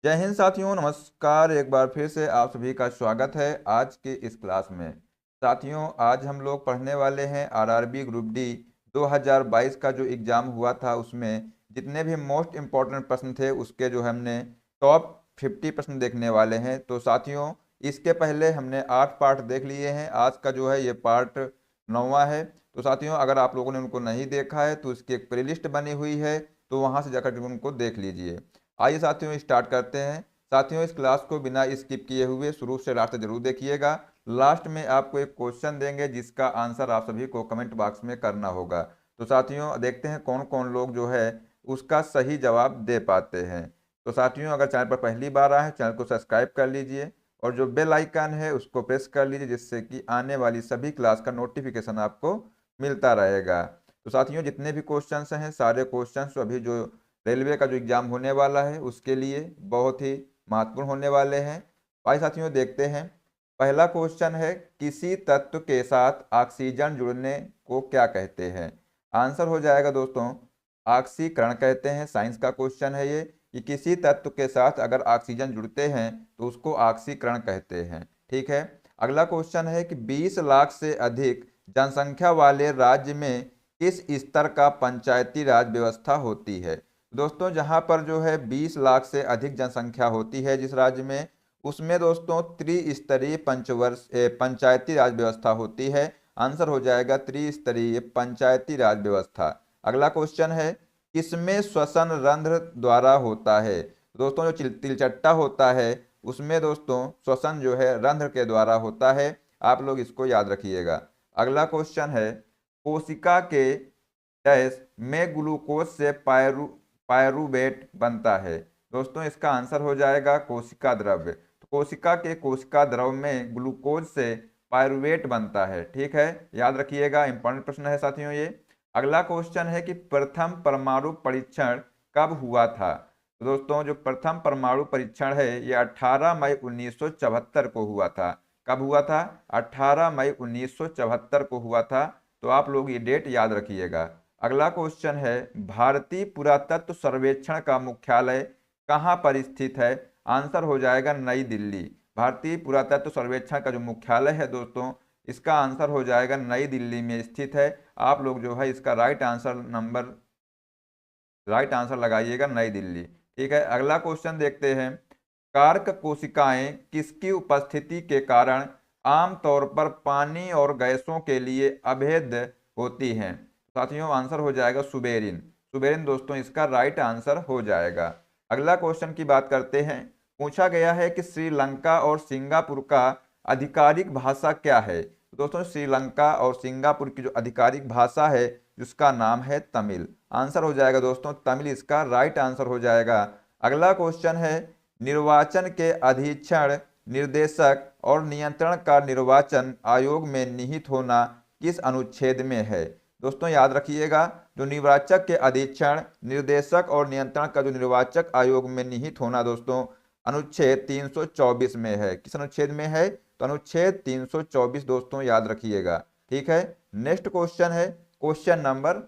जय हिंद साथियों, नमस्कार। एक बार फिर से आप सभी का स्वागत है आज के इस क्लास में। साथियों, आज हम लोग पढ़ने वाले हैं आरआरबी ग्रुप डी 2022 का जो एग्ज़ाम हुआ था उसमें जितने भी मोस्ट इम्पोर्टेंट प्रश्न थे उसके जो हमने टॉप 50 प्रश्न देखने वाले हैं। तो साथियों, इसके पहले हमने 8 पार्ट देख लिए हैं। आज का जो है ये पार्ट 9वां है। तो साथियों, अगर आप लोगों ने उनको नहीं देखा है तो इसकी एक प्लेलिस्ट बनी हुई है, तो वहाँ से जाकर के उनको देख लीजिए। आइए साथियों, स्टार्ट करते हैं। साथियों, इस क्लास को बिना स्किप किए हुए शुरू से लास्ट तक जरूर देखिएगा। लास्ट में आपको एक क्वेश्चन देंगे जिसका आंसर आप सभी को कमेंट बॉक्स में करना होगा। तो साथियों, देखते हैं कौन कौन लोग जो है उसका सही जवाब दे पाते हैं। तो साथियों, अगर चैनल पर पहली बार आए हैं चैनल को सब्सक्राइब कर लीजिए और जो बेल आइकन है उसको प्रेस कर लीजिए, जिससे कि आने वाली सभी क्लास का नोटिफिकेशन आपको मिलता रहेगा। तो साथियों, जितने भी क्वेश्चंस हैं सारे क्वेश्चंस अभी जो रेलवे का जो एग्जाम होने वाला है उसके लिए बहुत ही महत्वपूर्ण होने वाले हैं। भाई साथियों, देखते हैं। पहला क्वेश्चन है, किसी तत्व के साथ ऑक्सीजन जुड़ने को क्या कहते हैं? आंसर हो जाएगा दोस्तों, ऑक्सीकरण कहते हैं। साइंस का क्वेश्चन है ये कि किसी तत्व के साथ अगर ऑक्सीजन जुड़ते हैं तो उसको ऑक्सीकरण कहते हैं। ठीक है। अगला क्वेश्चन है कि 20 लाख से अधिक जनसंख्या वाले राज्य में किस स्तर का पंचायती राज व्यवस्था होती है? दोस्तों, जहां पर जो है 20 लाख से अधिक जनसंख्या होती है जिस राज्य में, उसमें दोस्तों त्रिस्तरीय पंचायती राज व्यवस्था होती है। आंसर हो जाएगा त्रिस्तरीय पंचायती राज व्यवस्था। अगला क्वेश्चन है, किसमें श्वसन रंध्र द्वारा होता है? दोस्तों, जो तिलचट्टा होता है उसमें दोस्तों श्वसन जो है रंध्र के द्वारा होता है। आप लोग इसको याद रखिएगा। अगला क्वेश्चन है, कोशिका के डैश में ग्लूकोज से पायरूवेट बनता है। दोस्तों, इसका आंसर हो जाएगा कोशिका द्रव्य। तो कोशिका के कोशिका द्रव में ग्लूकोज से पायरूवेट बनता है। ठीक है, याद रखिएगा, इंपॉर्टेंट प्रश्न है साथियों ये। अगला क्वेश्चन है कि प्रथम परमाणु परीक्षण कब हुआ था? तो दोस्तों, जो प्रथम परमाणु परीक्षण है ये 18 मई 1974 को हुआ था। कब हुआ था? 18 मई 1974 को हुआ था। तो आप लोग ये डेट याद रखिएगा। अगला क्वेश्चन है, भारतीय पुरातत्व सर्वेक्षण का मुख्यालय कहाँ पर स्थित है? आंसर हो जाएगा नई दिल्ली। भारतीय पुरातत्व सर्वेक्षण का जो मुख्यालय है दोस्तों, इसका आंसर हो जाएगा नई दिल्ली में स्थित है। आप लोग जो है इसका राइट आंसर लगाइएगा नई दिल्ली। ठीक है। अगला क्वेश्चन देखते हैं, कार्क कोशिकाएं किसकी उपस्थिति के कारण आमतौर पर पानी और गैसों के लिए अभेद होती हैं? साथियों, आंसर हो जाएगा सुबेरिन। सुबेरिन दोस्तों इसका राइट आंसर हो जाएगा। अगला क्वेश्चन की बात करते हैं। पूछा गया है कि श्रीलंका और सिंगापुर का आधिकारिक भाषा क्या है? दोस्तों, श्रीलंका और सिंगापुर की जो आधिकारिक भाषा है जिसका नाम है तमिल। आंसर हो जाएगा दोस्तों तमिल, इसका राइट आंसर हो जाएगा। अगला क्वेश्चन है, निर्वाचन के अधीक्षण, निर्देशक और नियंत्रण का निर्वाचन आयोग में निहित होना किस अनुच्छेद में है? दोस्तों, याद रखिएगा, जो निर्वाचक के अधीक्षण, निर्देशक और नियंत्रण का जो निर्वाचक आयोग में निहित होना दोस्तों अनुच्छेद 324 में है। किस अनुच्छेद में है? तो अनुच्छेद 324 दोस्तों याद रखिएगा। ठीक है। नेक्स्ट क्वेश्चन है क्वेश्चन नंबर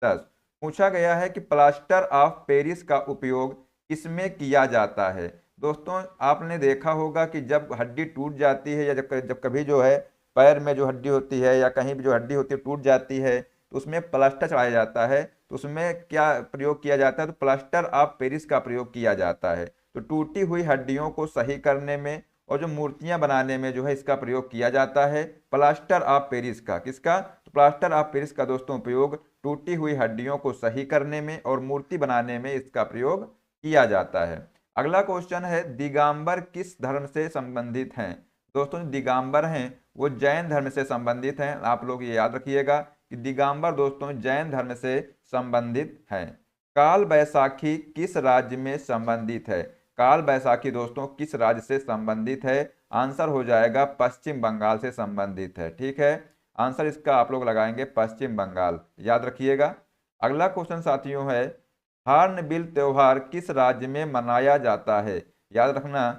10। पूछा गया है कि प्लास्टर ऑफ पेरिस का उपयोग किसमें किया जाता है? दोस्तों, आपने देखा होगा कि जब हड्डी टूट जाती है या जब कभी जो है पैर में जो हड्डी होती है या कहीं भी जो हड्डी होती है टूट जाती है तो उसमें प्लास्टर चढ़ाया जाता है। तो उसमें क्या प्रयोग किया जाता है? तो प्लास्टर ऑफ पेरिस का प्रयोग किया जाता है। तो टूटी हुई हड्डियों को सही करने में और जो मूर्तियां बनाने में जो है इसका प्रयोग किया जाता है प्लास्टर ऑफ पेरिस का। किसका? तो प्लास्टर ऑफ पेरिस का दोस्तों उपयोग टूटी हुई हड्डियों को सही करने में और मूर्ति बनाने में इसका प्रयोग किया जाता है। अगला क्वेश्चन है, दिगंबर किस धर्म से संबंधित हैं? दोस्तों, जो दिगंबर हैं वो जैन धर्म से संबंधित हैं। आप लोग ये याद रखिएगा कि दिगंबर दोस्तों जैन धर्म से संबंधित हैं। काल बैसाखी किस राज्य में संबंधित है? काल बैसाखी दोस्तों किस राज्य से संबंधित है? आंसर हो जाएगा पश्चिम बंगाल से संबंधित है। ठीक है। आंसर इसका आप लोग लगाएंगे पश्चिम बंगाल, याद रखिएगा। अगला क्वेश्चन साथियों है, हार्नबिल त्योहार किस राज्य में मनाया जाता है? याद रखना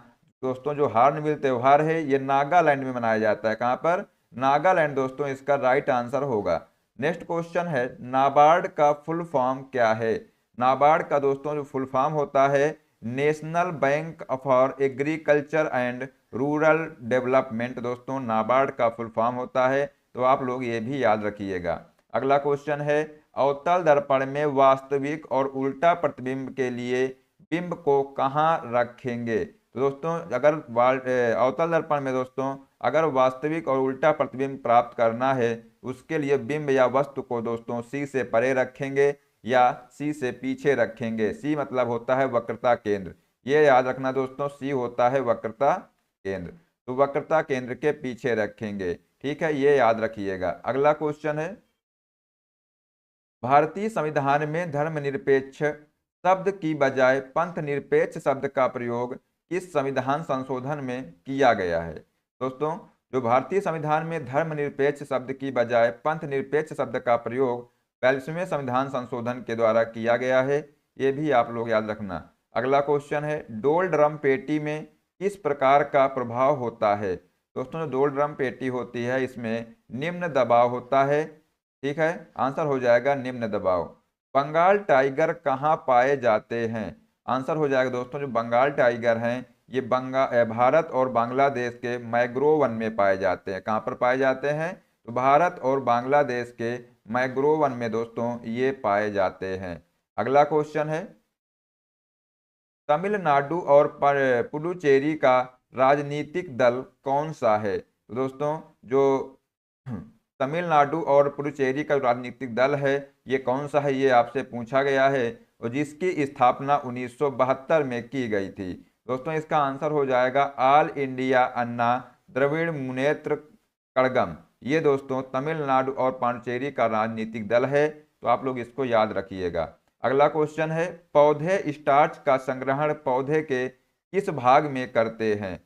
दोस्तों, जो हार्नबिल त्योहार है ये नागालैंड में मनाया जाता है। कहां पर? नागालैंड दोस्तों इसका राइट आंसर होगा। नेक्स्ट क्वेश्चन है, नाबार्ड का फुल फॉर्म क्या है? नाबार्ड का दोस्तों जो फुल फॉर्म होता है national bank for agriculture and rural development दोस्तों नाबार्ड का फुल फॉर्म होता है, तो आप लोग ये भी याद रखिएगा। अगला क्वेश्चन है, अवतल दर्पण में वास्तविक और उल्टा प्रतिबिंब के लिए बिंब को कहाँ रखेंगे? तो दोस्तों अगर अवतल दर्पण में दोस्तों अगर वास्तविक और उल्टा प्रतिबिंब प्राप्त करना है, उसके लिए बिंब या वस्तु को दोस्तों सी से परे रखेंगे या सी से पीछे रखेंगे। सी मतलब होता है वक्रता केंद्र, ये याद रखना दोस्तों, सी होता है वक्रता केंद्र, तो वक्रता केंद्र के पीछे रखेंगे। ठीक है, ये याद रखिएगा। अगला क्वेश्चन है, भारतीय संविधान में धर्मनिरपेक्ष शब्द की बजाय पंथ निरपेक्ष शब्द का प्रयोग किस संविधान संशोधन में किया गया है? दोस्तों जो भारतीय संविधान में धर्मनिरपेक्ष शब्द की बजाय पंथ निरपेक्ष शब्द का प्रयोग 42वें संविधान संशोधन के द्वारा किया गया है, ये भी आप लोग याद रखना। अगला क्वेश्चन है, डोल ड्रम पेटी में किस प्रकार का प्रभाव होता है? दोस्तों जो डोल ड्रम पेटी होती है इसमें निम्न दबाव होता है। ठीक है, आंसर हो जाएगा निम्न दबाव। बंगाल टाइगर कहाँ पाए जाते हैं? आंसर हो जाएगा दोस्तों, जो बंगाल टाइगर हैं ये भारत और बांग्लादेश के मैंग्रोव वन में पाए जाते हैं। कहाँ पर पाए जाते हैं? तो भारत और बांग्लादेश के मैंग्रोव वन में दोस्तों ये पाए जाते हैं। अगला क्वेश्चन है, तमिलनाडु और पुडुचेरी का राजनीतिक दल कौन सा है? तो दोस्तों जो तमिलनाडु और पुडुचेरी का राजनीतिक दल है ये कौन सा है, ये आपसे पूछा गया है, और जिसकी स्थापना 1972 में की गई थी। दोस्तों इसका आंसर हो जाएगा ऑल इंडिया अन्ना द्रविड़ मुनेत्र कड़गम। ये दोस्तों तमिलनाडु और पुडुचेरी का राजनीतिक दल है, तो आप लोग इसको याद रखिएगा। अगला क्वेश्चन है, पौधे स्टार्च का संग्रहण पौधे के किस भाग में करते हैं?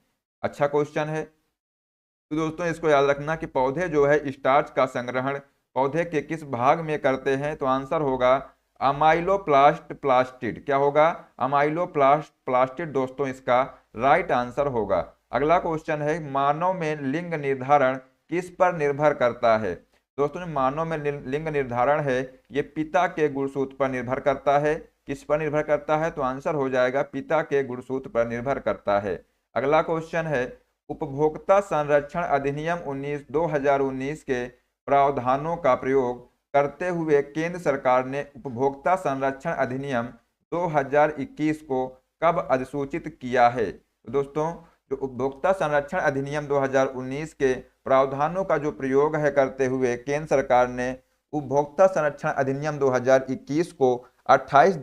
अच्छा क्वेश्चन है, तो दोस्तों इसको याद रखना कि पौधे जो है स्टार्च का संग्रहण पौधे के किस भाग में करते हैं, तो आंसर होगा अमाइलोप्लास्ट प्लास्टिड। क्या होगा? अमाइलोप्लास्ट प्लास्टिड दोस्तों इसका राइट आंसर होगा। अगला क्वेश्चन है, मानव में लिंग निर्धारण किस पर निर्भर करता है? दोस्तों जो मानव में लिंग निर्धारण है ये पिता के गुणसूत्र पर निर्भर करता है। किस पर निर्भर करता है? तो आंसर हो जाएगा पिता के गुणसूत्र पर निर्भर करता है। अगला क्वेश्चन है, उपभोक्ता संरक्षण अधिनियम 2019 के प्रावधानों का प्रयोग करते हुए केंद्र सरकार ने उपभोक्ता संरक्षण अधिनियम 2021 को कब अधिसूचित किया है? तो दोस्तों जो उपभोक्ता संरक्षण अधिनियम 2019 के प्रावधानों का जो प्रयोग है करते हुए केंद्र सरकार ने उपभोक्ता संरक्षण अधिनियम 2021 को 28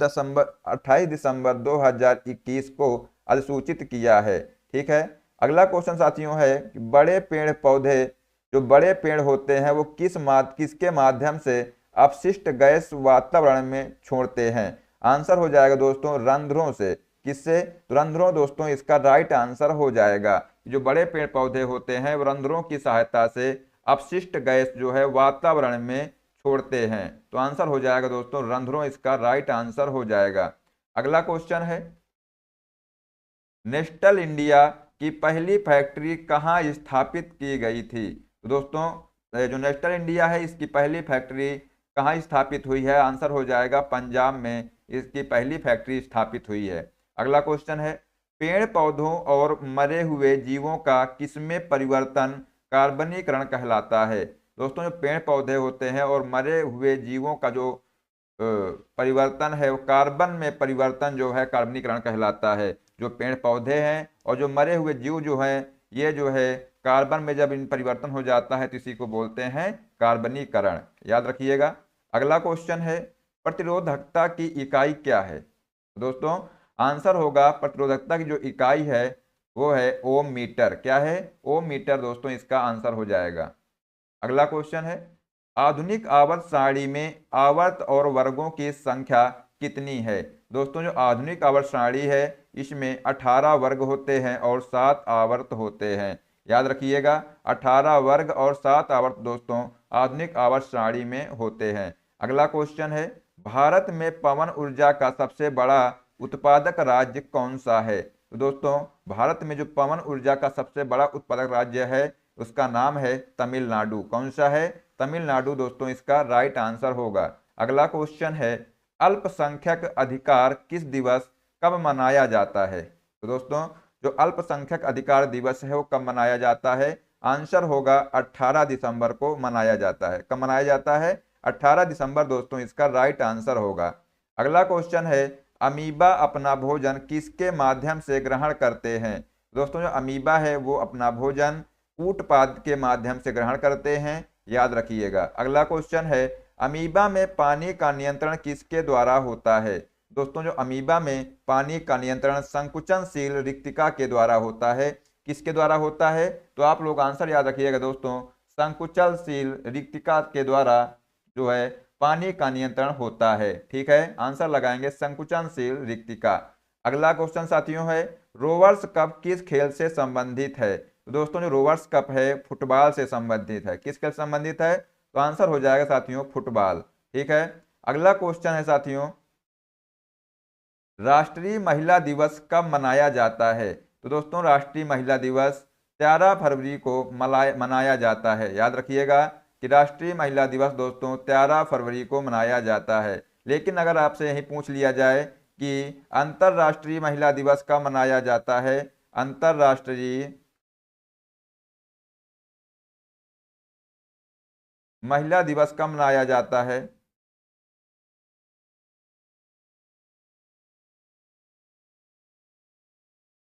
दिसंबर 2021 को अधिसूचित किया है। ठीक है, अगला क्वेश्चन साथियों है कि बड़े पेड़ पौधे जो बड़े पेड़ होते हैं वो किसके माध्यम से अपशिष्ट गैस वातावरण में छोड़ते हैं? आंसर हो जाएगा दोस्तों रंध्रों से। किससे? तो रंध्रों दोस्तों इसका राइट आंसर हो जाएगा। जो बड़े पेड़ पौधे होते हैं वो रंध्रों की सहायता से अपशिष्ट गैस जो है वातावरण में छोड़ते हैं, तो आंसर हो जाएगा दोस्तों रंध्रों इसका राइट आंसर हो जाएगा। अगला क्वेश्चन है, नेस्टल इंडिया की पहली फैक्ट्री कहाँ स्थापित की गई थी? तो दोस्तों जो नेस्टल इंडिया है इसकी पहली फैक्ट्री कहाँ स्थापित हुई है? आंसर हो जाएगा पंजाब में इसकी पहली फैक्ट्री स्थापित हुई है। अगला क्वेश्चन है, पेड़ पौधों और मरे हुए जीवों का किसमें परिवर्तन कार्बनीकरण कहलाता है? दोस्तों जो पेड़ पौधे होते हैं और मरे हुए जीवों का जो परिवर्तन है वो कार्बन में परिवर्तन जो है कार्बनीकरण कहलाता है। जो पेड़ पौधे हैं और जो मरे हुए जीव जो हैं ये जो है कार्बन में जब इन परिवर्तन हो जाता है तो इसी को बोलते हैं कार्बनीकरण। याद रखिएगा। अगला क्वेश्चन है, प्रतिरोधकता की इकाई क्या है? दोस्तों आंसर होगा प्रतिरोधकता की जो इकाई है वो है ओम मीटर। क्या है? ओम मीटर दोस्तों इसका आंसर हो जाएगा। अगला क्वेश्चन है, आधुनिक आवर्त सारणी में आवर्त और वर्गों की संख्या कितनी है? दोस्तों जो आधुनिक आवर्त सारणी है इसमें 18 वर्ग होते हैं और 7 आवर्त होते हैं। याद रखिएगा 18 वर्ग और 7 आवर्त दोस्तों आधुनिक आवर्त सारणी में होते हैं। अगला क्वेश्चन है, भारत में पवन ऊर्जा का सबसे बड़ा उत्पादक राज्य कौन सा है? तो दोस्तों भारत में जो पवन ऊर्जा का सबसे बड़ा उत्पादक राज्य है उसका नाम है तमिलनाडु। कौन सा है? तमिलनाडु दोस्तों इसका राइट आंसर होगा। अगला क्वेश्चन है, अल्पसंख्यक अधिकार किस दिवस कब मनाया जाता है? तो दोस्तों जो अल्पसंख्यक अधिकार दिवस है वो कब मनाया जाता है? आंसर होगा 18 दिसंबर को मनाया जाता है। कब मनाया जाता है? 18 दिसंबर दोस्तों इसका राइट आंसर होगा। अगला क्वेश्चन है, अमीबा अपना भोजन किसके माध्यम से ग्रहण करते हैं? दोस्तों जो अमीबा है वो अपना भोजन कूटपाद के माध्यम से ग्रहण करते हैं, याद रखिएगा। अगला क्वेश्चन है, अमीबा में पानी का नियंत्रण किसके द्वारा होता है? दोस्तों जो अमीबा में पानी का नियंत्रण संकुचनशील रिक्तिका के द्वारा होता है। किसके द्वारा होता है? तो आप लोग आंसर याद रखिएगा दोस्तों, संकुचनशील रिक्तिका के द्वारा जो है पानी का नियंत्रण होता है। ठीक है, आंसर लगाएंगे संकुचनशील रिक्तिका। अगला क्वेश्चन साथियों है, रोवर्स कप किस खेल से संबंधित है? तो दोस्तों जो रोवर्स कप है फुटबॉल से संबंधित है। किस खेल से संबंधित है? तो आंसर हो जाएगा साथियों फुटबॉल। ठीक है, अगला क्वेश्चन है साथियों, राष्ट्रीय महिला दिवस कब मनाया जाता है? तो दोस्तों राष्ट्रीय महिला दिवस 13 फरवरी को मनाया जाता है। याद रखिएगा कि राष्ट्रीय महिला दिवस दोस्तों 13 फरवरी को मनाया जाता है। लेकिन अगर आपसे यही पूछ लिया जाए कि अंतर्राष्ट्रीय महिला दिवस कब मनाया जाता है, अंतर्राष्ट्रीय महिला दिवस कब मनाया जाता है,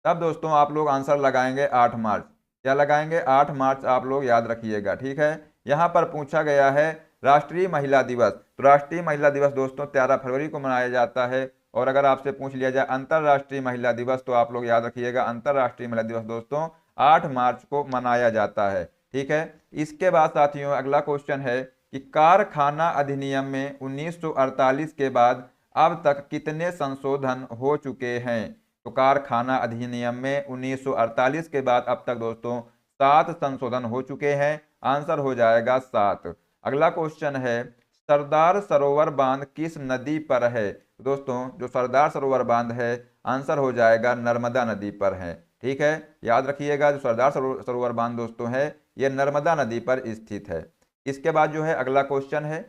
तब दोस्तों आप लोग आंसर लगाएंगे 8 मार्च। क्या लगाएंगे? 8 मार्च आप लोग याद रखिएगा। ठीक है, यहां पर पूछा गया है राष्ट्रीय महिला दिवस, तो राष्ट्रीय महिला दिवस दोस्तों 13 फरवरी को मनाया जाता है। और अगर आपसे पूछ लिया जाए अंतर्राष्ट्रीय महिला दिवस, तो आप लोग याद रखिएगा अंतर्राष्ट्रीय महिला दिवस दोस्तों 8 मार्च को मनाया जाता है। ठीक है, इसके बाद साथियों अगला क्वेश्चन है कि कारखाना अधिनियम में 1948 के बाद अब तक कितने संशोधन हो चुके हैं? तो कारखाना अधिनियम में 1948 के बाद अब तक दोस्तों 7 संशोधन हो चुके हैं। आंसर हो जाएगा 7। अगला क्वेश्चन है, सरदार सरोवर बांध किस नदी पर है? दोस्तों जो सरदार सरोवर बांध है आंसर हो जाएगा नर्मदा नदी पर है। ठीक है, याद रखिएगा जो सरदार सरोवर बांध दोस्तों है ये नर्मदा नदी पर स्थित है। इसके बाद जो है अगला क्वेश्चन है,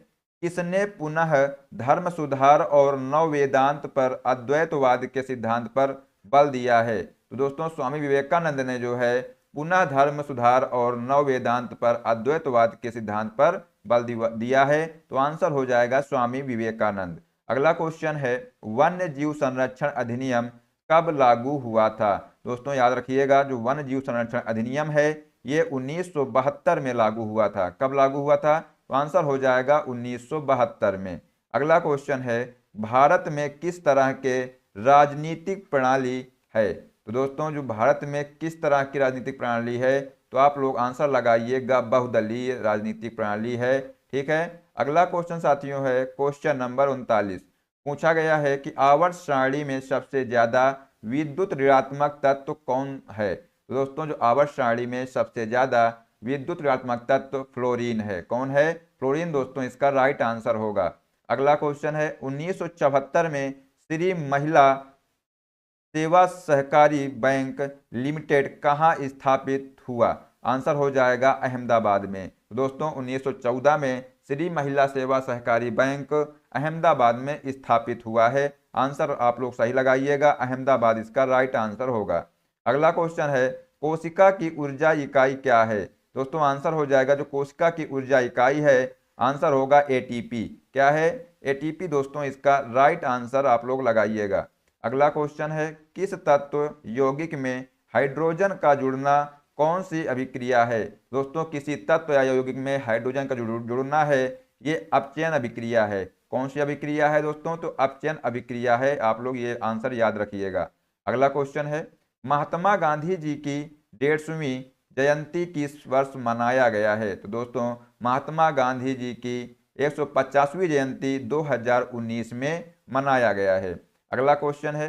किसने पुनः धर्म सुधार और नव वेदांत पर अद्वैतवाद के सिद्धांत पर बल दिया है? तो दोस्तों स्वामी विवेकानंद ने जो है पुनः धर्म सुधार और नव वेदांत पर अद्वैतवाद के सिद्धांत पर बल दिया है। तो आंसर हो जाएगा स्वामी विवेकानंद। अगला क्वेश्चन है, वन्य जीव संरक्षण अधिनियम कब लागू हुआ था? दोस्तों याद रखिएगा जो वन्य जीव संरक्षण अधिनियम है ये 1972 में लागू हुआ था। कब लागू हुआ था? तो आंसर हो जाएगा 1972 में। अगला क्वेश्चन है, भारत में किस तरह के राजनीतिक प्रणाली है? तो दोस्तों जो भारत में किस तरह की राजनीतिक प्रणाली है, तो आप लोग आंसर लगाइएगा बहुदलीय राजनीतिक प्रणाली है। ठीक है, अगला क्वेश्चन साथियों है क्वेश्चन नंबर 39। पूछा गया है कि आवर्त सारणी में सबसे ज्यादा विद्युत ऋणात्मक तत्व कौन है? तो दोस्तों जो आवर्त सारणी में सबसे ज्यादा विद्युत ऋणात्मक तत्व फ्लोरीन है। कौन है? फ्लोरीन दोस्तों इसका राइट आंसर होगा। अगला क्वेश्चन है, 1974 में श्री महिला सेवा सहकारी बैंक लिमिटेड कहाँ स्थापित हुआ? आंसर हो जाएगा अहमदाबाद में। दोस्तों 1914 में श्री महिला सेवा सहकारी बैंक अहमदाबाद में स्थापित हुआ है। आंसर आप लोग सही लगाइएगा, अहमदाबाद इसका राइट आंसर होगा। अगला क्वेश्चन है, कोशिका की ऊर्जा इकाई क्या है? दोस्तों आंसर हो जाएगा जो कोशिका की ऊर्जा इकाई है आंसर होगा एटीपी। क्या है? एटीपी दोस्तों इसका राइट आंसर आप लोग लगाइएगा। अगला क्वेश्चन है, किस तत्व यौगिक में हाइड्रोजन का जुड़ना कौन सी अभिक्रिया है? दोस्तों किसी तत्व या यौगिक में हाइड्रोजन का जुड़ना है ये अपचयन अभिक्रिया है। कौन सी अभिक्रिया है दोस्तों? तो अपचयन अभिक्रिया है। आप लोग ये आंसर याद रखिएगा। अगला क्वेश्चन है, महात्मा गांधी जी की 150वीं जयंती किस वर्ष मनाया गया है? तो दोस्तों महात्मा गांधी जी की 150वीं जयंती 2019 में मनाया गया है। अगला क्वेश्चन है,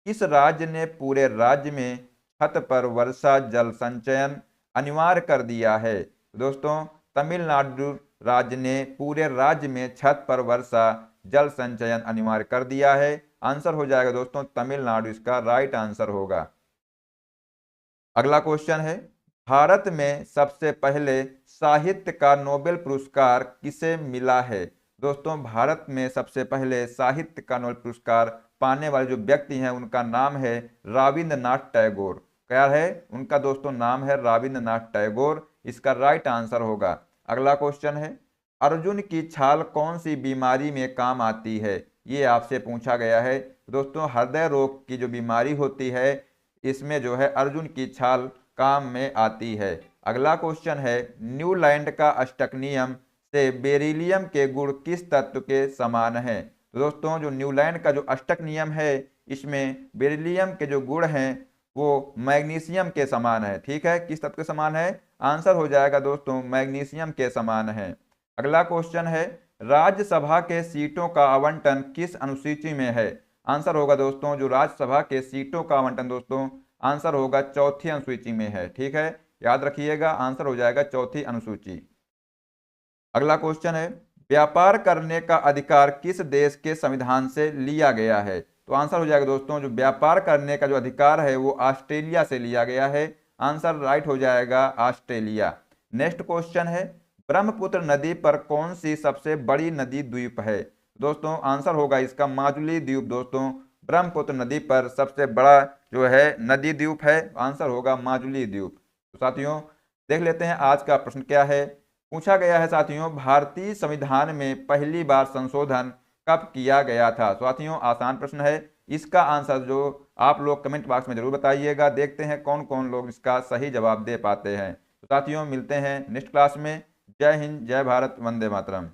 किस राज्य ने पूरे राज्य में छत पर वर्षा जल संचयन अनिवार्य कर दिया है? दोस्तों तमिलनाडु राज्य ने पूरे राज्य में छत पर वर्षा जल संचयन अनिवार्य कर दिया है। आंसर हो जाएगा दोस्तों तमिलनाडु इसका राइट आंसर होगा। अगला क्वेश्चन है, भारत में सबसे पहले साहित्य का नोबेल पुरस्कार किसे मिला है? दोस्तों भारत में सबसे पहले साहित्य का नोबेल पुरस्कार पाने वाले जो व्यक्ति हैं उनका नाम है रविंद्रनाथ टैगोर। क्या है उनका दोस्तों? नाम है रविंद्रनाथ टैगोर। इसका राइट आंसर होगा। अगला क्वेश्चन है, अर्जुन की छाल कौन सी बीमारी में काम आती है? ये आपसे पूछा गया है दोस्तों। हृदय रोग की जो बीमारी होती है इसमें जो है अर्जुन की छाल काम में आती है। अगला क्वेश्चन है, न्यूलैंड का अष्टक नियम से बेरिलियम के गुण किस तत्व के समान है? तो दोस्तों जो न्यूलैंड का जो अष्टक नियम है इसमें बेरिलियम के जो गुण हैं वो मैग्नीशियम के समान है। ठीक है, किस तत्व के समान है? आंसर हो जाएगा दोस्तों मैग्नीशियम के समान है। अगला क्वेश्चन है, राज्यसभा के सीटों का आवंटन किस अनुसूची में है? आंसर होगा दोस्तों जो राज्यसभा के सीटों का आवंटन दोस्तों आंसर होगा चौथी अनुसूची में है। ठीक है, याद रखिएगा आंसर हो जाएगा चौथी अनुसूची। अगला क्वेश्चन है, व्यापार करने का अधिकार किस देश के संविधान से लिया गया है? तो आंसर हो जाएगा दोस्तों जो व्यापार करने का जो अधिकार है वो ऑस्ट्रेलिया से लिया गया है। आंसर राइट हो जाएगा ऑस्ट्रेलिया। नेक्स्ट क्वेश्चन है, ब्रह्मपुत्र नदी पर कौन सी सबसे बड़ी नदी द्वीप है? दोस्तों आंसर होगा इसका माजुली द्वीप। दोस्तों ब्रह्मपुत्र नदी पर सबसे बड़ा जो है नदी द्वीप है, आंसर होगा माजुली द्वीप। तो साथियों देख लेते हैं आज का प्रश्न क्या है। पूछा गया है साथियों, भारतीय संविधान में पहली बार संशोधन कब किया गया था? साथियों आसान प्रश्न है, इसका आंसर जो आप लोग कमेंट बॉक्स में जरूर बताइएगा। देखते हैं कौन कौन लोग इसका सही जवाब दे पाते हैं। तो साथियों मिलते हैं नेक्स्ट क्लास में। जय हिंद, जय भारत, वंदे मातरम।